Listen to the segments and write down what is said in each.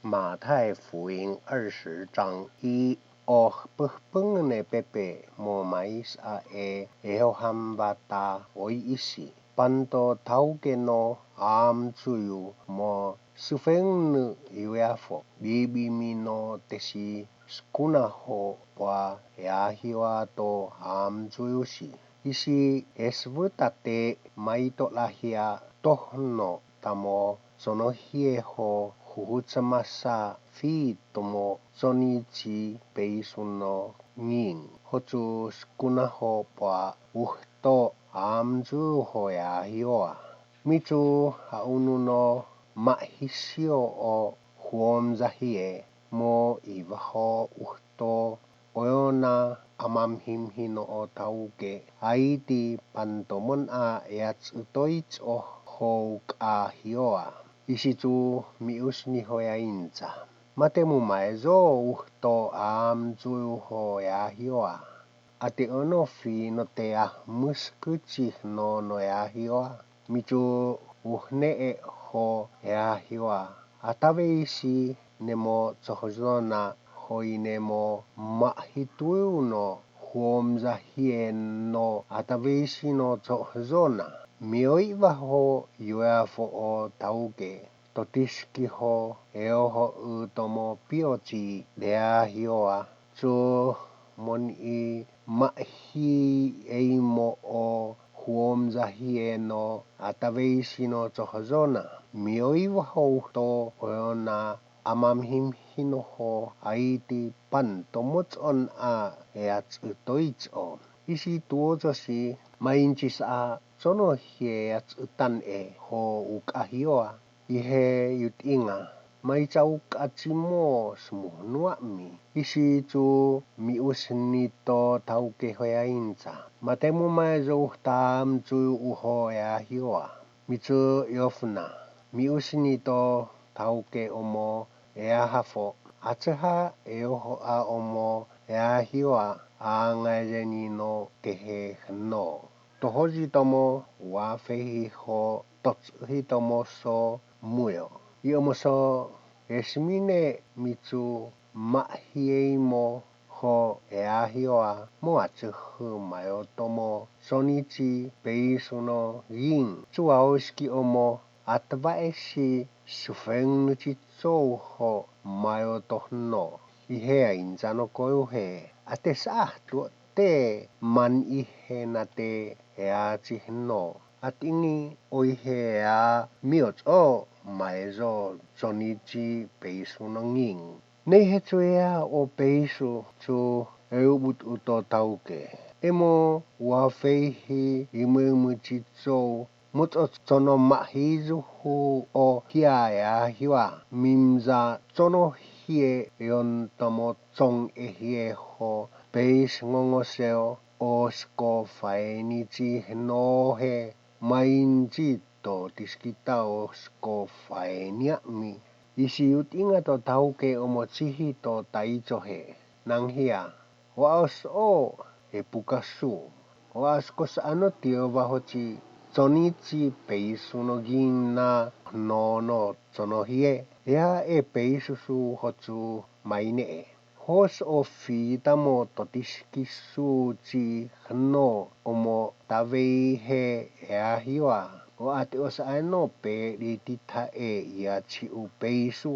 马太福音20章1哦不本呢贝贝莫买啥ham bata oi isi panto tauke no am tuyu mo sufeng iweafo bibi mino tesi skuna ho wa yahiwa to am tuyusi isi esvutate maito lahia tohno tamo sono hieho huhutsamasa fi tomo sonichi peisuno ngin hotu skuna ho pa uhto amju ho ya hioa mitu haununo mahisio o huomzahie mo ivaho uhto oyona amamhimhino o tauke aiti pantomon a yats utoits o ho ka hioa isitu miusni hoya inza matemu maezo uhto amju ho ya hioa ate ono fi no te a muskuchi no ya hioa mitu uhne ho ya hioa atave isi nemo tsohozona hoinemo mahitu no huomza hieno atave isi no tsohozona mioiva ho yuafo o tauke totiski ho eoho utomo piochi dea hioa so moni mahi eimo o huomza hieno atave isi no tsohozona mioiva ho to oyona amamhim hinoho aiti pantomots on a eats utoits o isi tuozosi mainchis a sono hiats utan ho ukahioa ihe yutinga maicha ukachimo smuhnuami isi tu miusnito tauke hoya inza matemu maezo tam tu uho ya hioa mitu yofna miusnito tauke omo ea hafo atseha eoho a omo ea hioa angazeni no tehe no tohoji tomo wa fehi ho totsuhi tomo so muyo iomo so esmine mitu mahieimo ho ea hioa mo atsuhu mayo tomo sonichi peisuno yin chuaoski omo atvaesi sufeng nuchitsou ho mayo tohno ihea inzano koyuhe atesah tu te man ihe nate ea chihno atingi oihe ea miot o maezo sonichi peisuno nging nehe tu ea o peisu tu eubut uto tauke emo wafeihi imu chitsou mutot sono mahizuhu o hia ya hiwa mimza sono hie yon tomo tsong ehie ho peis ngongoseo osko faenichi hnohe mainchi to tiskita osko faeniami isi utinga to tauke omochihi to taichohe nanghia waos o epukasu waskos ano tio wahochi sonichi peisuno gina no sonohie ea peisusu hotu maine hos o fitamo totiskisuchi hno omo taveihe ea hiwa o ate os ano pe ditita iachi upeisu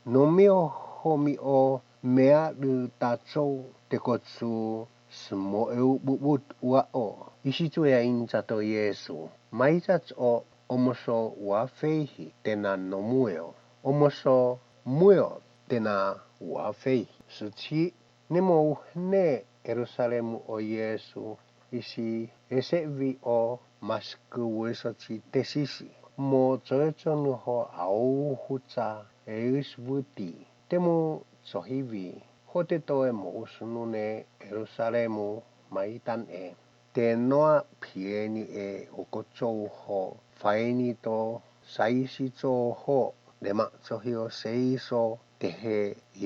nomio homi o mea du tatsou tekotsu smo bubut ua o isi tu ya inchato Yesu maitsats o omoso wafeihi tena nomueo omoso mueo tena wafeihi suci nemo uhne Yerusalemu o Yesu isi esevi o masku wesochi tesisi mo tsoechonu ho au hutsa eusvuti temu sohivi hote toe mo usunune Yerusalemu maitan tenoa pieni okochou ho faini to saisi cho ho dema sohio seiso tehe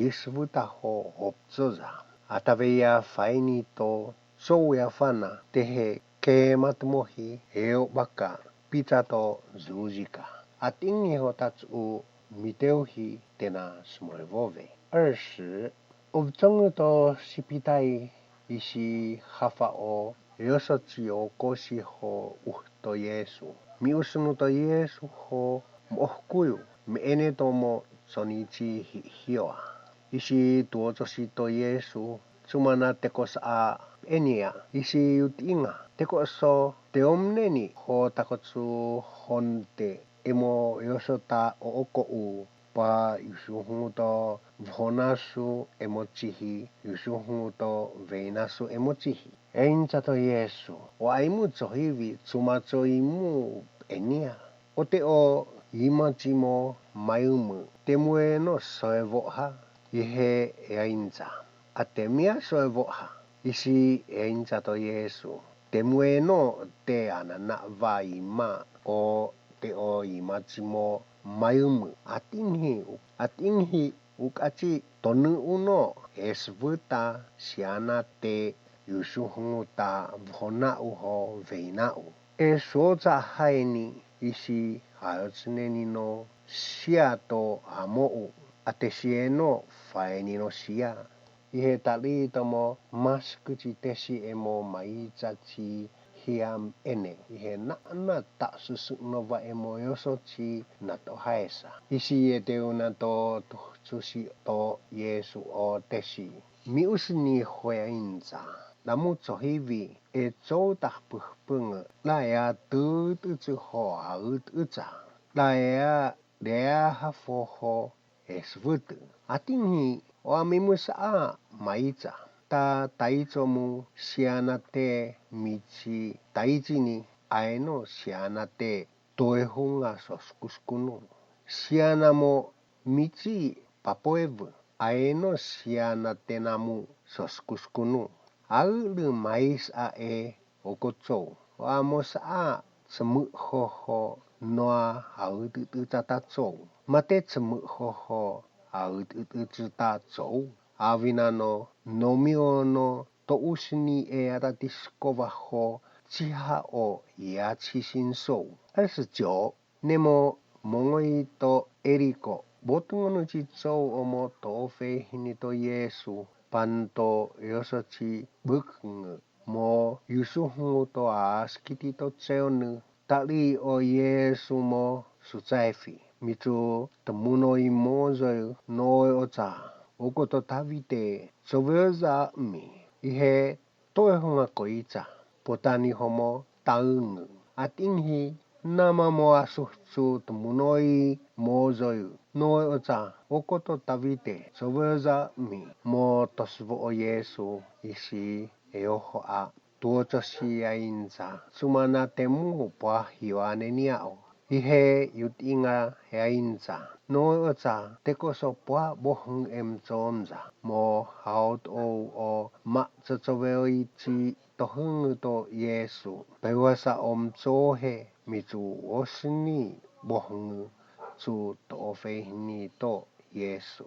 isvuta ho opzoza ataveya faini to souya fana tehe kematmohi eo baka pita to zuzika atingi ho tatsu miteuhi tena smoevove. 20. Ubtonguto sipitai isi hafao yosochi o koshi ho uhto Yesu. Miusunuto Yesu ho mohkuyu. Meene tomo sonichi hioa. Isi tuotoshito Yesu sumana tekos a enia. Isi yutinga. Tekoso teomneni ho takotsu honte emo yosota ooko u. Pa yusuhunguto vhonasu emochihi yusuhunguto veinasu emochihi. Einchato Yesu. O aimu tsohivi tsumacho imu enia. Ote o imachimo mayumu. Temue no soevoha. Ihe eincha. Atemia soevoha. Isi einchato Yesu. Temue no te anana vaima o te o imachimo mayumu. Atinhi ukachi tonu uno esvuta siana te yusuhunguta vhona uho veinau. Soza haini isi hayotsuneni no sia to amou. Atesieno faeni no sia. Ihe tali tomo maskuchi tesi emo maichachi hiam ene. Ihe na tak susuknova emo yosochi nato haesa. Isi eteuna to susi to Yesu o tesi. Miusni hoyainza. Namu tsohivi e tsotah puhpunga. Laya tututsu ho haututsa. Laya dea hafoho esvutu. Atingi o amimusa a maicha. Ta taichomu sianate michi taichini aeno sianate toehunga soskuskunu. Sianamo michi papoevu aeno sianate namu soskuskunu. Aulu mais a okotso. O amos a tsemu hoho noa haututu tatatso. Mate tsemu hoho haututu tatso. Avinano nomio no to usni atatiskova ho chiha o iachisinso. 29. Nemo mongoi to eriko. Botungono chicho omo tofe hinito Yesu. Panto yosochi bukungu. Mo yusuhungu to askiti to tseonu. Tali o Yesu mo sutsaifi. Mitu temuno imozo noe ocha. Okoto tavite soveza mi. Ihe toehunga koicha. Potani homo taungu. Atinghi nama mo asuhsu temunoi mozoyu. Noe ocha. Okoto tavite soveza mi. Mo tosvo o Yesu isi eoho a. Tuotosi ainza. Sumana temu pa hioane niao. Ihe yutinga ainza. Noe ocha tekoso pa bohung emzonza. Mo haut o ma tsoveo ichi tohungu to Yesu. Pewasa omzohe mitu osni bohungu su tofehni to Yesu.